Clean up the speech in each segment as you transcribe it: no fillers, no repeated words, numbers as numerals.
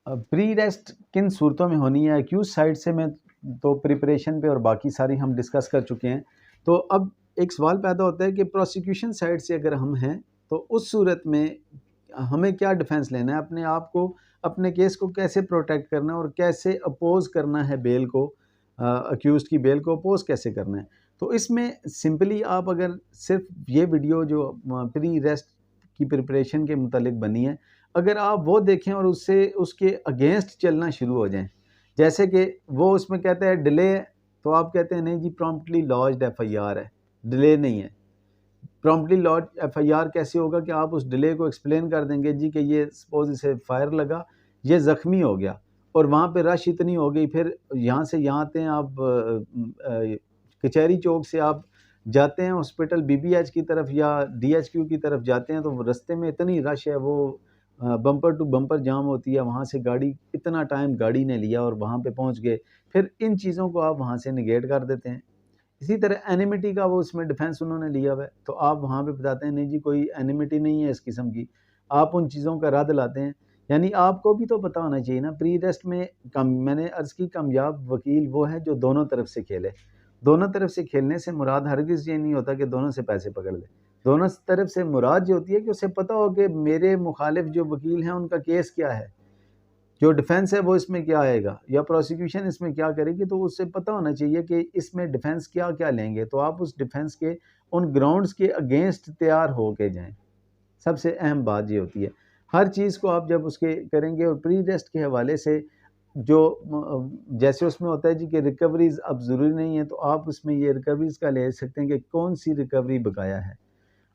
Pre rest किन सूरतों में होनी है एक्यूज साइड से, मैं तो प्रिपरेशन पे और बाकी सारी हम डिस्कस कर चुके हैं। तो अब एक सवाल पैदा होता है कि प्रोसिक्यूशन साइड से अगर हम हैं तो उस सूरत में हमें क्या डिफेंस लेना है, अपने आप को, अपने केस को कैसे प्रोटेक्ट करना है और कैसे अपोज करना है बेल को, अक्यूज की बेल को अपोज कैसे करना है। तो इसमें सिंपली आप अगर सिर्फ ये वीडियो जो प्री रेस्ट की प्रिपरेशन के मुतालिक बनी है, अगर आप वो देखें और उससे उसके अगेंस्ट चलना शुरू हो जाएं, जैसे कि वो उसमें कहते हैं डिले, तो आप कहते हैं नहीं जी प्रॉम्प्टली लॉज्ड एफआईआर है, डिले नहीं है। प्रॉम्प्टली लॉज्ड एफआईआर कैसे होगा कि आप उस डिले को एक्सप्लेन कर देंगे जी कि ये सपोज इसे फायर लगा, ये ज़ख्मी हो गया और वहाँ पे रश इतनी हो गई, फिर यहाँ से यहाँ आते हैं आप कचहरी चौक से आप जाते हैं हॉस्पिटल बीबीएच की तरफ या डीएचक्यू की तरफ जाते हैं, तो रास्ते में इतनी रश है, वो बम्पर टू बम्पर जाम होती है, वहाँ से गाड़ी इतना टाइम गाड़ी ने लिया और वहाँ पे पहुँच गए, फिर इन चीज़ों को आप वहाँ से निगेट कर देते हैं। इसी तरह एनिमिटी का वो उसमें डिफेंस उन्होंने लिया हुआ है, तो आप वहाँ पे बताते हैं नहीं जी कोई एनिमिटी नहीं है इस किस्म की, आप उन चीज़ों का रद्द लाते हैं। यानी आपको भी तो पता होना चाहिए ना, प्री रेस्ट में मैंने अर्ज़ की कामयाब वकील वो है जो दोनों तरफ से खेले। दोनों तरफ से खेलने से मुराद हरगिज़ ये नहीं होता कि दोनों से पैसे पकड़ ले। दोनों तरफ से मुराद ये होती है कि उसे पता हो कि मेरे मुखालिफ जो वकील हैं उनका केस क्या है, जो डिफेंस है वो इसमें क्या आएगा या प्रोसिक्यूशन इसमें क्या करेगी, तो उससे पता होना चाहिए कि इसमें डिफेंस क्या क्या लेंगे, तो आप उस डिफेंस के उन ग्राउंड्स के अगेंस्ट तैयार हो के जाएं। सबसे अहम बात ये होती है, हर चीज़ को आप जब उसके करेंगे और प्री रेस्ट के हवाले से जो जैसे उसमें होता है जी कि रिकवरीज अब ज़रूरी नहीं है, तो आप उसमें ये रिकवरीज का ले सकते हैं कि कौन सी रिकवरी बकाया है।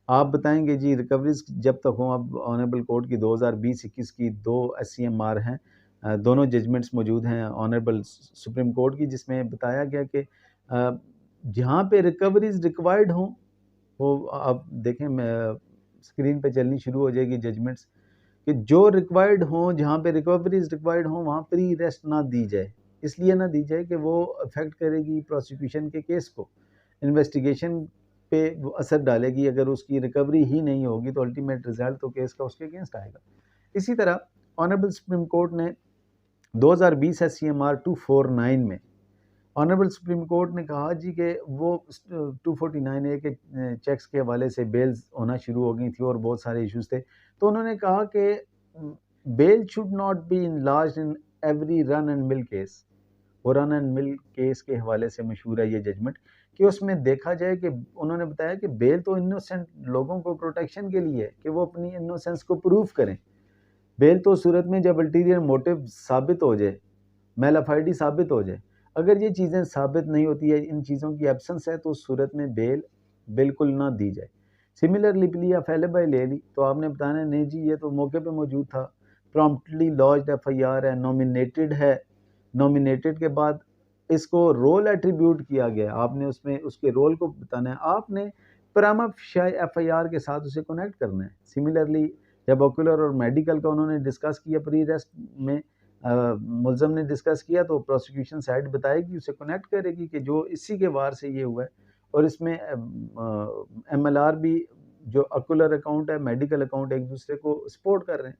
आप बताएंगे जी रिकवरीज जब तक हों, अब ऑनरेबल कोर्ट की 2020-21 की 2 एससीएमआर हैं, दोनों जजमेंट्स मौजूद हैं ऑनरेबल सुप्रीम कोर्ट की, जिसमें बताया गया कि जहाँ पे रिकवरीज रिक्वायर्ड हों, वो आप देखें स्क्रीन पे चलनी शुरू हो जाएगी जजमेंट्स, कि जो रिक्वायर्ड हों, जहाँ पे रिकवरीज रिक्वायर्ड हों वहाँ प्री रेस्ट ना दी जाए। इसलिए ना दी जाए कि वो अफेक्ट करेगी प्रोसिक्यूशन के केस को, इन्वेस्टिगेशन पे वो असर डालेगी। अगर उसकी रिकवरी ही नहीं होगी तो अल्टीमेट रिजल्ट तो केस का उसके अगेंस्ट आएगा। इसी तरह ऑनरेबल सुप्रीम कोर्ट ने 2020 एससीएमआर 249 में ऑनरेबल सुप्रीम कोर्ट ने कहा जी कि वो 249 ए के चेक्स के हवाले से बेल्स होना शुरू हो गई थी और बहुत सारे इश्यूज थे, तो उन्होंने कहा कि bail should not be enlarged in every run and mill case. वो रन एंड मिल केस के हवाले से मशहूर है ये जजमेंट, कि उसमें देखा जाए कि उन्होंने बताया कि बेल तो इनोसेंट लोगों को प्रोटेक्शन के लिए है कि वो अपनी इनोसेंस को प्रूव करें। बेल तो सूरत में जब अल्टीरियर मोटिव साबित हो जाए, मेलाफाइडी साबित हो जाए, अगर ये चीज़ें साबित नहीं होती है, इन चीज़ों की एब्सेंस है, तो उस सूरत में बेल बिल्कुल ना दी जाए। सिमिलरली प्ली अवेलेबल ले ली तो आपने बताना नहीं जी ये तो मौके पे मौजूद था, प्रॉम्प्टली लॉज्ड एफआईआर है, नॉमिनेटेड है, नॉमिनेटेड के बाद इसको रोल एट्रीब्यूट किया गया, आपने उसमें उसके रोल को बताना है, आपने प्राइमा फेशी एफआईआर के साथ उसे कनेक्ट करना है। सिमिलरली जब ऑक्यूलर और मेडिकल का उन्होंने डिस्कस किया प्री रेस्ट में, मुलज़म ने डिस्कस किया, तो प्रोसिक्यूशन साइड बताएगी, उसे कनेक्ट करेगी कि जो इसी के वार से ये हुआ है, और इसमें एमएलआर भी जो ऑक्यूलर अकाउंट है, मेडिकल अकाउंट एक दूसरे को सपोर्ट कर रहे हैं।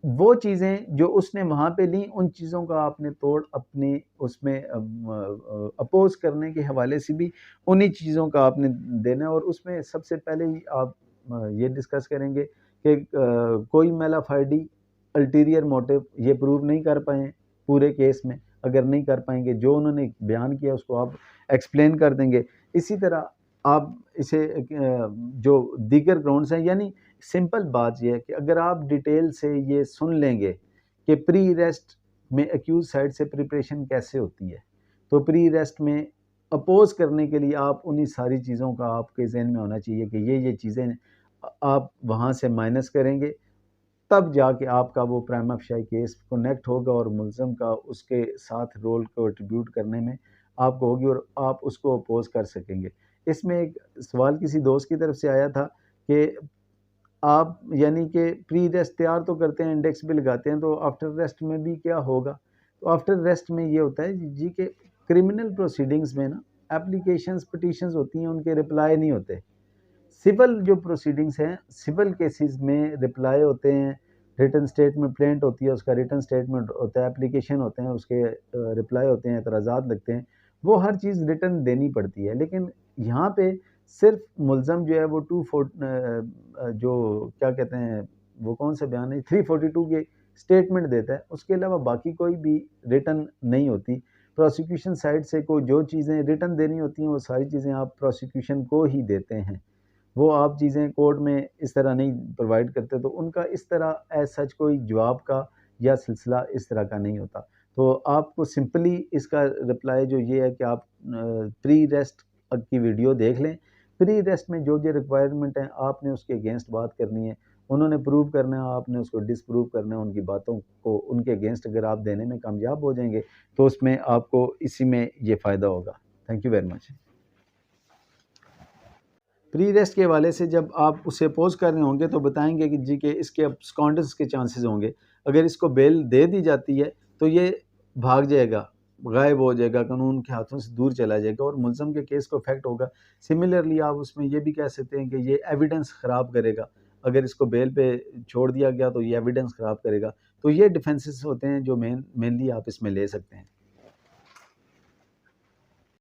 वो चीज़ें जो उसने वहाँ पे ली, उन चीज़ों का आपने तोड़ अपने उसमें अपोज करने के हवाले से भी उन्हीं चीज़ों का आपने देना है। और उसमें सबसे पहले ही आप ये डिस्कस करेंगे कि कोई मेलाफाइडी अल्टीरियर मोटिव ये प्रूव नहीं कर पाए पूरे केस में, अगर नहीं कर पाएंगे जो उन्होंने बयान किया उसको आप एक्सप्लेन कर देंगे। इसी तरह आप इसे जो दीगर ग्राउंड्स हैं, यानी सिंपल बात यह है कि अगर आप डिटेल से ये सुन लेंगे कि प्री रेस्ट में एक्यूज साइड से प्रिपरेशन कैसे होती है, तो प्री रेस्ट में अपोज करने के लिए आप उन्हीं सारी चीज़ों का आपके जहन में होना चाहिए कि ये चीज़ें आप वहाँ से माइनस करेंगे, तब जाके आपका वो प्राइमा फेशी केस कनेक्ट होगा और मुलज़म का उसके साथ रोल को एट्रीब्यूट करने में आपको होगी और आप उसको अपोज कर सकेंगे। इसमें एक सवाल किसी दोस्त की तरफ से आया था कि आप यानी कि प्री रेस्ट तैयार तो करते हैं, इंडेक्स भी लगाते हैं, तो आफ्टर रेस्ट में भी क्या होगा? तो आफ्टर रेस्ट में ये होता है जी कि क्रिमिनल प्रोसीडिंग्स में ना एप्लीकेशंस, पिटीशंस होती हैं, उनके रिप्लाई नहीं होते। सिविल जो प्रोसीडिंग्स हैं, सिविल केसेस में रिप्लाई होते हैं, रिटन स्टेटमेंट प्लेंट होती है, उसका रिटन स्टेटमेंट होता है, एप्लीकेशन होते हैं, उसके रिप्लाई होते हैं, एतराज़ात लगते हैं, वो हर चीज़ रिटन देनी पड़ती है। लेकिन यहाँ पे सिर्फ मुल्ज़म जो है वो जो क्या कहते हैं, वो कौन सा बयान है, 342 के स्टेटमेंट देता है, उसके अलावा बाकी कोई भी रिटन नहीं होती। प्रोसिक्यूशन साइड से को जो चीज़ें रिटन देनी होती हैं वो सारी चीज़ें आप प्रोसिक्यूशन को ही देते हैं। वो आप चीज़ें कोर्ट में इस तरह नहीं प्रोवाइड करते, तो उनका इस तरह एज़ सच कोई जवाब का या सिलसिला इस तरह का नहीं होता। तो आपको सिंपली इसका रिप्लाई जो ये है कि आप प्री रेस्ट की वीडियो देख लें। प्री रेस्ट में जो रिक्वायरमेंट है आपने उसके अगेंस्ट बात करनी है, उन्होंने प्रूव करना है, आपने उसको डिसप्रूव करना है, उनकी बातों को उनके अगेंस्ट अगर आप देने में कामयाब हो जाएंगे तो उसमें आपको इसी में ये फ़ायदा होगा। Thank you very much. Pre rest के हवाले से जब आप उसे अपोज कर रहे होंगे तो बताएंगे कि जी के इसके अब्सकॉन्डेंस के चांसेस होंगे। अगर इसको बेल दे दी जाती है तो ये भाग जाएगा, गायब हो जाएगा, कानून के हाथों से दूर चला जाएगा और मुल्ज़म के केस को इफेक्ट होगा। सिमिलरली आप उसमें ये भी कह सकते हैं कि ये एविडेंस ख़राब करेगा। अगर इसको बेल पे छोड़ दिया गया तो ये एविडेंस ख़राब करेगा। तो ये डिफेंसेस होते हैं जो मेनली आप इसमें ले सकते हैं।